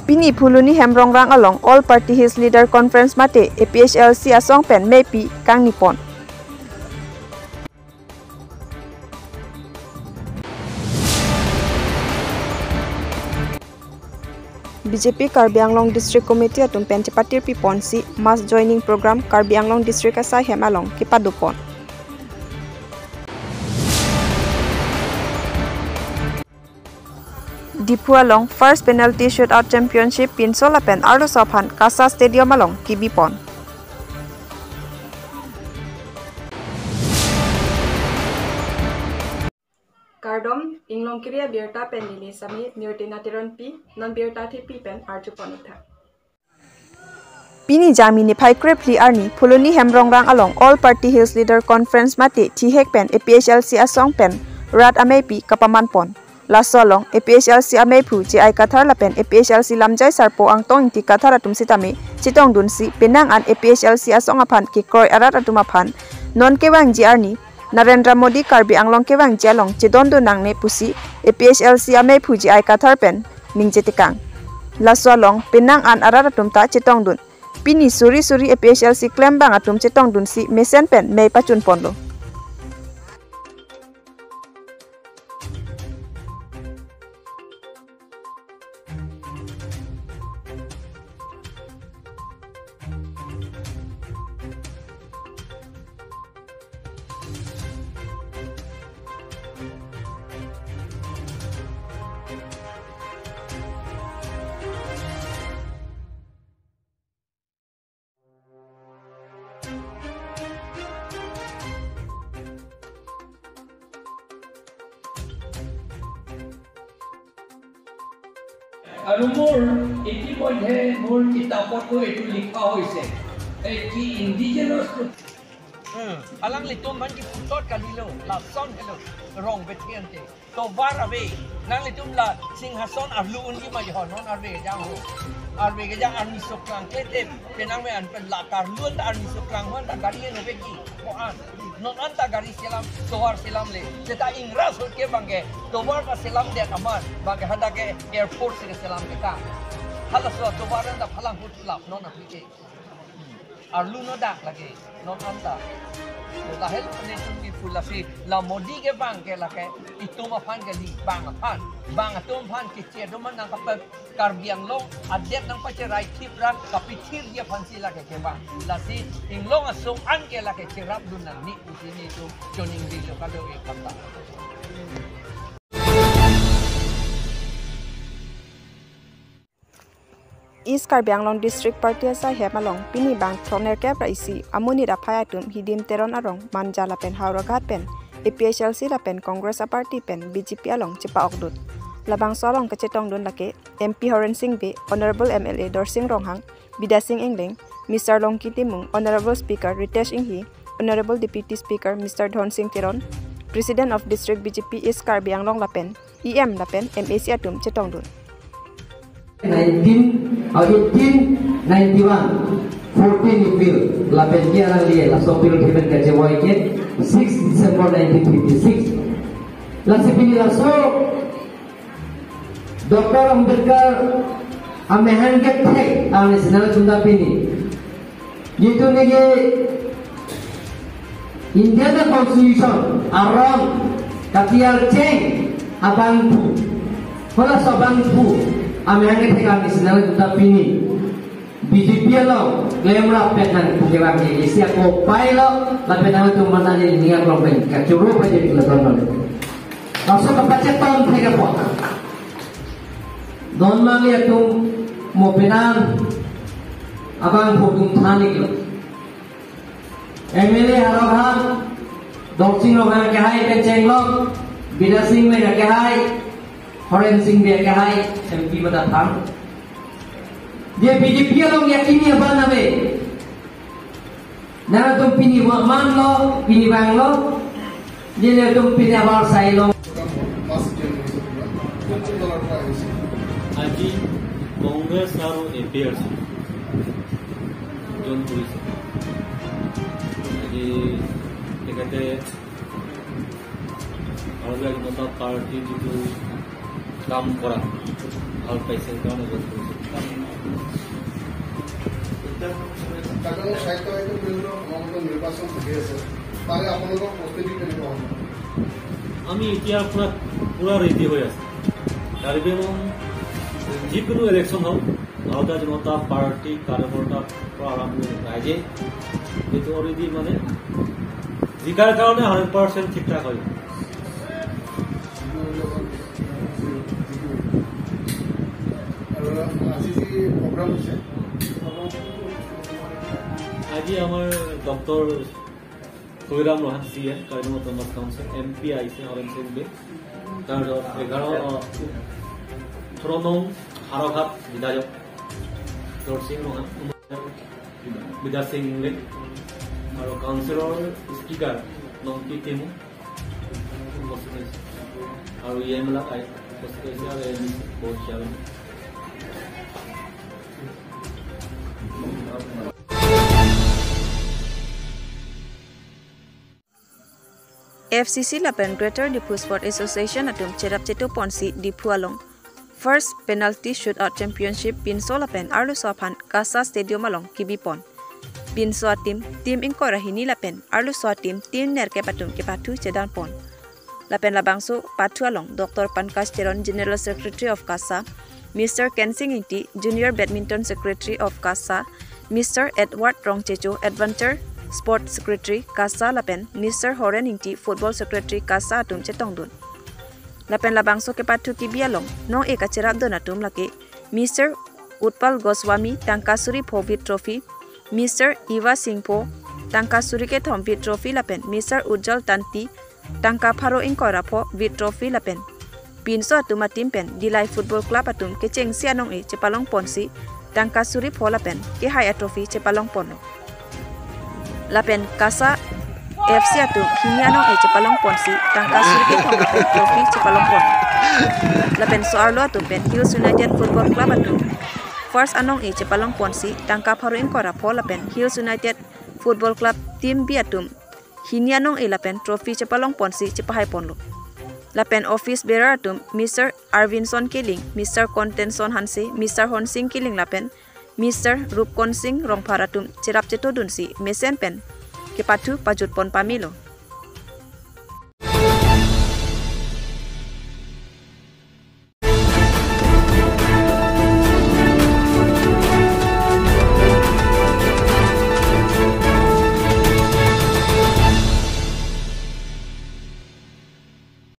Pini Phuluni Hemrongrang along All Party Hills Leader Conference mate APHLC asong pen mepi kang nipon. BJP Karbi Anglong District Committee atum pen cepatir pipon si mass joining program Karbi Anglong District asai hem along kipadupon. Dipu along first penalty shootout championship pinsola pen Arlo Sophan Kasa Stadium along Kibipon. Kardom inglong kriya birta pen ini sami nirtina tiron pi non birta thi pi pen arjuponita. Pini jami ni phai krepli arni Phuluni Hemrongrang along All Party Hills Leader Conference mate thihek pen APHLC asong pen rat amepi kapaman pon. Lasolong APHLC amephu ji ai kathar lapen APHLC lamjai sarpo ang tong ti kathar atum sitami chitong dunsi penang an APHLC asong aphan ki kroi arat atum aphan non kewang ji arni Narendra Modi Karbi Anglong kewang jalong chidondo nangne pusi APHLC amephu ji ai kathar pen ningjetikang lasolong penang an arat atum ta chitong dun pini suri APHLC claim bang atum chitong dun si mesen pen mei pachun ponlo. আৰু মোৰ ইতিমধ্যে মোৰ কিতাপতো এইটো লিখা হৈছে এই কি indigenous alang litum ban ki putot kalilo la son hello rong betiente to var ave nang litum la singhason arlu undi ma hon non arve jang ho arve ge jang armi soklang klete penang me an pen la kar luan armi soklang hon ta gari no beki ko an non anta gari selam tohar selam le jeta ingras ho ke bange tohar ka selam de amar bange handa ke airport se selam ke ka hala so tohar anda phalang put lap non apike arlu no dak lagi non anta lahel nation di fulasi la modi ke bang ke la ke itu ma phan ke li bang atum phan ke che do man nang ka Karbi Anglong adet nang pa che rai tip ran kapitir dia phan si la ke bang la si inglong asung an ke la ke cherap dun nan ni usini tu joning di lo ka do e kata East Karbi Anglong District Party asai hemalong pini bang throner ke praisi amuni raphaya tum hidim teron arong manja lapen hauragat pen APHLC lapen Congress party pen BJP along chipa okdut labang solong kachetong dun lake MP Horen Singh be Honorable MLA Dorsing Ronghang Bida Singh Engling Mr Longki Timung Honorable Speaker Ritesh Inghi Honorable Deputy Speaker Mr Dhon Singh Tiron President of District BJP East Karbi Anglong lapen EM lapen MAC atum chetong dun 1891 14 April la pendia la lie la sopil given ke jawai ke 6 December 1956 la sipini la so Dr. Ambedkar amehan ke thek ane senal chunda pini yitu nige India the constitution aram katiar cheng abang tu hola sabang tu amehan ke thek ane senal chunda pini BJP lo lemra penan pukewan ke isia ko pailo la penan tu mana ni niya problem ka churu pa jadi kelakon langsung ke paceton thek po don mali tu mo penan abang hukum thani ke MLA Harabhan Dorsing lo ke hai penceng lo Bida Singh me ke hai Horen Singh be ke hai MP bada thang dia BJP lo yakini apa nabe nara tum pini man lo pini bang lo dia tum pini abar sai lo aji Congress aro APRC John Police aji dekate alga nota party itu काम करा ভাল পাইছে কাৰণে জইন কৰিছে কাৰ্যকৰী সাহিত্য সমাগত নিৰ্বাচন চলি আছে তাৰে আপোনালোকৰ প্ৰস্তুতি কেনেকুৱা হ'ব আমি এতিয়া পুৰা ৰেডি হৈ আছো কাৰ্বি আংলং যিকোনো ইলেকশ্যন হওক ভাৰতীয় জনতা পাৰ্টি কাৰ্যকৰ্তাৰ পৰা আৰম্ভ ৰাইজে এইটো অলৰেডি মানে জিকাৰ কাৰণে 100% ঠিক ঠাক হয় আজি যি প্ৰগ্ৰাম হৈছে আজি আমাৰ ডক্টৰ কৈৰাম ৰহান সিয়ে কাৰ্বি আংলং কাউন্সিল MP আহিছে অৰেঞ্জ সিংবে তাৰপিছত 18 নং হাৰঘাট বিধায়ক দৰসিং ৰহান বিদাস সিং ইংলে আৰু কাউন্সিলৰ স্পীকাৰ নংকি টেমু আৰু ইএমএলএ উপস্থিত হৈছে আৰু বহুত চালে FCC lapen Greater Difu Sport Association atum cherap chetu ponsi Difu along first penalty shootout championship pinso lapen arlu sophan Kasa Stadium along Kibipon pinso team inkorahini lapen arlu so team nerke patum ke patu chedan pon lapen labangso patu along Dr. Pankaj Teron General Secretary of Kasa Mr. Kensing Inti Junior Badminton Secretary of Kasa Mr. Edward Rongchecho Adventure Sport Secretary Kasa lapen Mr. Horen Inti Football Secretary Kasa atum chetongdun lapen labangso ke patu ki bialong no eka cerap don atum lake Mr. Utpal Goswami Tankasuri Phovit Trophy Mr. Iva Singpo Tankasuri ke Thompit Trophy lapen Mr. Ujjal Tanti Tangka Pharo Inkora Pho Vit Trophy lapen pinso atum atim pen Dilai Football Club atum ke chengsi anong e Chepalong Ponsi Tankasuri Pho lapen ke Haya Trophy Chepalong Pono lapen Kasa FC atum Hinianong e Chepalong Ponsi Tankasuri ke Trophy Chepalong Pon lapen Soarlo atum pen Hills United Football Club atum first anong e Chepalong Ponsi Tangka Pharo Inkora Pho lapen Hills United Football Club team B atum Hinianong e lapen Trophy Chepalong Ponsi Chepahai Ponlo lapen office bearer atum Mr. Arvinson Kiling Mr. Contenson Hanse Mr. Honsing Kiling lapen Mr. Rupkon Singh Rongpharatum Cherap Cheto Dunsi Mesen Pen Kepatu Pajut Pon Pamilo